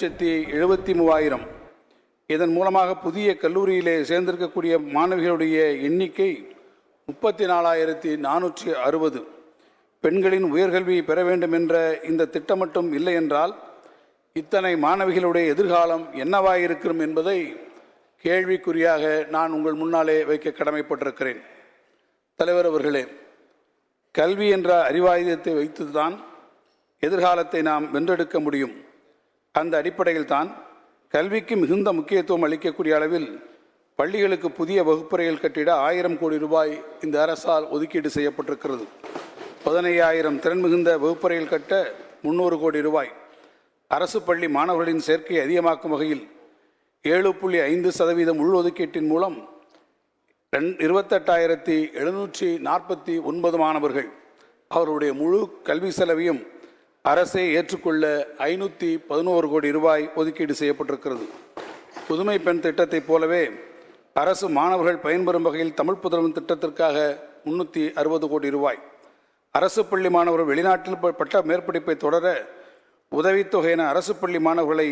2,73,000. இதன் மூலமாக புதிய கல்லூரியிலே சேர்ந்திருக்கக்கூடிய மாணவிகளுடைய எண்ணிக்கை 34,460. பெண்களின் உயர்கல்வியை பெற வேண்டும் என்ற இந்த திட்டம் மட்டும் இல்லை என்றால் இத்தனை மாணவிகளுடைய எதிர்காலம் என்னவாயிருக்கும் என்பதை கேள்விக்குறியாக நான் உங்கள் முன்னாலே வைக்க கடமைப்பட்டிருக்கிறேன். தலைவர் அவர்களே, கல்வி என்ற அறிவாயுதத்தை வைத்துதான் எதிர்காலத்தை நாம் வென்றெடுக்க முடியும். அந்த அடிப்படையில் தான் கல்விக்கு மிகுந்த முக்கியத்துவம் அளிக்கக்கூடிய அளவில் பள்ளிகளுக்கு புதிய வகுப்பறைகள் கட்டிட 1000 கோடி ரூபாய் இந்த அரசால் ஒதுக்கீடு செய்யப்பட்டிருக்கிறது. 15,000 திறன் மிகுந்த வகுப்பறைகள் கட்ட 300 கோடி ரூபாய். அரசு பள்ளி மாணவர்களின் சேர்க்கையை அதிகமாக்கும் வகையில் 7.5% உள்ஒதுக்கீட்டின் மூலம் 28,749 மாணவர்கள் அவருடைய முழு கல்வி செலவையும் அரசை ஏற்றுக்கொள்ள 511 கோடி ரூபாய் ஒதுக்கீடு செய்யப்பட்டிருக்கிறது. புதுமை பெண் திட்டத்தைப் போலவே அரசு மாணவர்கள் பயன்பெறும் வகையில் தமிழ் புதல்வன் திட்டத்திற்காக 360 கோடி ரூபாய். அரசு பள்ளி மாணவர்கள் வெளிநாட்டில் பட்ட மேற்படிப்பை தொடர உதவித்தொகை என அரசு பள்ளி மாணவர்களை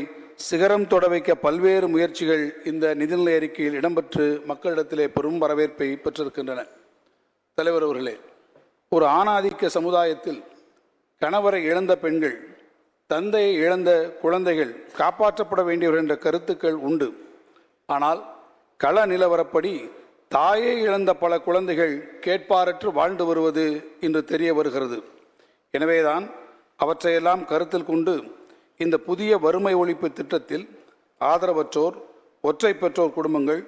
சிகரம் தொட வைக்க பல்வேறு முயற்சிகள் இந்த நிதிநிலை அறிக்கையில் இடம்பெற்று மக்களிடத்திலே பெரும் வரவேற்பை பெற்றிருக்கின்றன. தலைவர் அவர்களே, ஒரு ஆணாதிக்க சமுதாயத்தில் கணவரை இழந்த பெண்கள், தந்தையை இழந்த குழந்தைகள் காப்பாற்றப்பட வேண்டியவர்கள் என்ற கருத்துக்கள் உண்டு. ஆனால் கள நிலவரப்படி தாயை இழந்த பல குழந்தைகள் கேட்பாரற்று வாழ்ந்து வருவது இன்று தெரிய வருகிறது. எனவேதான் அவற்றையெல்லாம் கருத்தில் கொண்டு இந்த புதிய வறுமை ஒழிப்பு திட்டத்தில் ஆதரவற்றோர், ஒற்றை பெற்றோர் குடும்பங்கள்,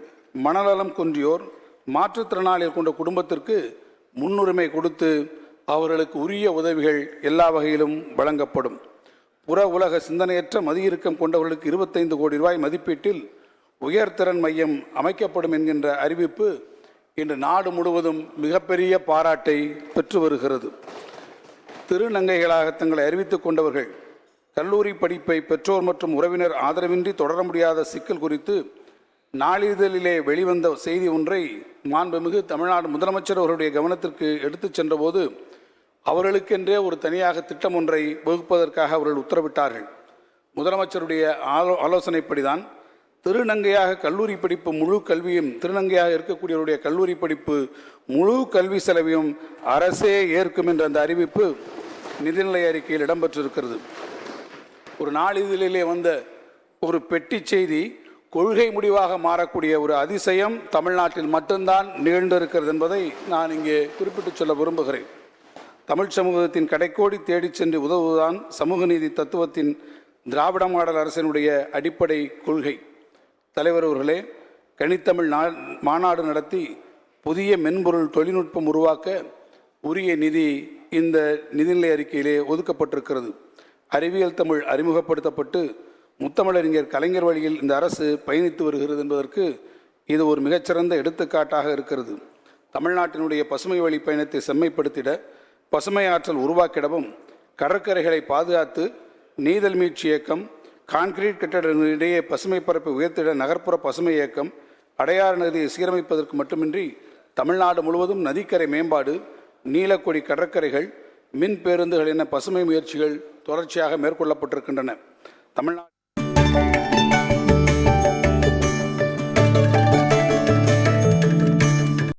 மனநலம் குன்றியோர், மாற்றுத்திறனாளிகள் கொண்ட குடும்பத்திற்கு முன்னுரிமை கொடுத்து அவர்களுக்கு உரிய உதவிகள் எல்லா வகையிலும் வழங்கப்படும். புற உலக சிந்தனையற்ற மதியிறுக்கம் கொண்டவர்களுக்கு 25 கோடி ரூபாய் மதிப்பீட்டில் உயர்திறன் மையம் அமைக்கப்படும் என்கின்ற அறிவிப்பு இன்று நாடு முழுவதும் மிகப்பெரிய பாராட்டை பெற்று வருகிறது. திருநங்கைகளாக தங்களை அறிவித்துக் கொண்டவர்கள் கல்லூரி படிப்பை பெற்றோர் மற்றும் உறவினர் ஆதரவின்றி தொடர முடியாத சிக்கல் குறித்து நாளிதழிலே வெளிவந்த செய்தி ஒன்றை மாண்புமிகு தமிழ்நாடு முதலமைச்சர் அவருடைய கவனத்திற்கு எடுத்துச் சென்றபோது அவர்களுக்கென்றே ஒரு தனியாக திட்டம் ஒன்றை வகுப்பதற்காக அவர்கள் உத்தரவிட்டார்கள். முதலமைச்சருடைய ஆலோசனைப்படிதான் திருநங்கையாக கல்லூரி படிப்பு முழு கல்வியும், திருநங்கையாக இருக்கக்கூடியவருடைய கல்லூரி படிப்பு முழு கல்வி செலவையும் அரசே ஏற்கும் என்ற அந்த அறிவிப்பு நிதிநிலை அறிக்கையில் இடம்பெற்றிருக்கிறது. ஒரு நாளிதழிலே வந்த ஒரு பெட்டி செய்தி கொள்கை முடிவாக மாறக்கூடிய ஒரு அதிசயம் தமிழ்நாட்டில் மட்டும்தான் நிகழ்ந்திருக்கிறது என்பதை நான் இங்கே குறிப்பிட்டு சொல்ல விரும்புகிறேன். தமிழ் சமூகத்தின் கடைக்கோடி தேடிச் சென்று உதவுவதுதான் சமூக நீதி தத்துவத்தின் திராவிட மாடல் அரசினுடைய அடிப்படை கொள்கை. தலைவர் அவர்களே, கனித்தமிழ் மாநாடு நடத்தி புதிய மென்பொருள் தொழில்நுட்பம் உருவாக்க உரிய நிதி இந்த நிதிநிலை அறிக்கையிலே ஒதுக்கப்பட்டிருக்கிறது. அறிவியல் தமிழ் அறிமுகப்படுத்தப்பட்டு முத்தமிழறிஞர் கலைஞர் வழியில் இந்த அரசு பயணித்து வருகிறது என்பதற்கு இது ஒரு மிகச்சிறந்த எடுத்துக்காட்டாக இருக்கிறது. தமிழ்நாட்டினுடைய பசுமை வழி பயணத்தை செம்மைப்படுத்திட, பசுமை ஆற்றல் உருவாக்கிடவும், கடற்கரைகளை பாதுகாத்து நீதல் மீட்சி இயக்கம், கான்கிரீட் கட்டடங்களிடையே பசுமை பரப்பை உயர்த்திட நகர்ப்புற பசுமை இயக்கம், அடையாறு நதியை சீரமைப்பதற்கு மட்டுமின்றி தமிழ்நாடு முழுவதும் நதிக்கரை மேம்பாடு, நீலக்கொடி கடற்கரைகள், மின் பேருந்துகள் என பசுமை முயற்சிகள் தொடர்ச்சியாக மேற்கொள்ளப்பட்டிருக்கின்றன. தமிழ்நாடு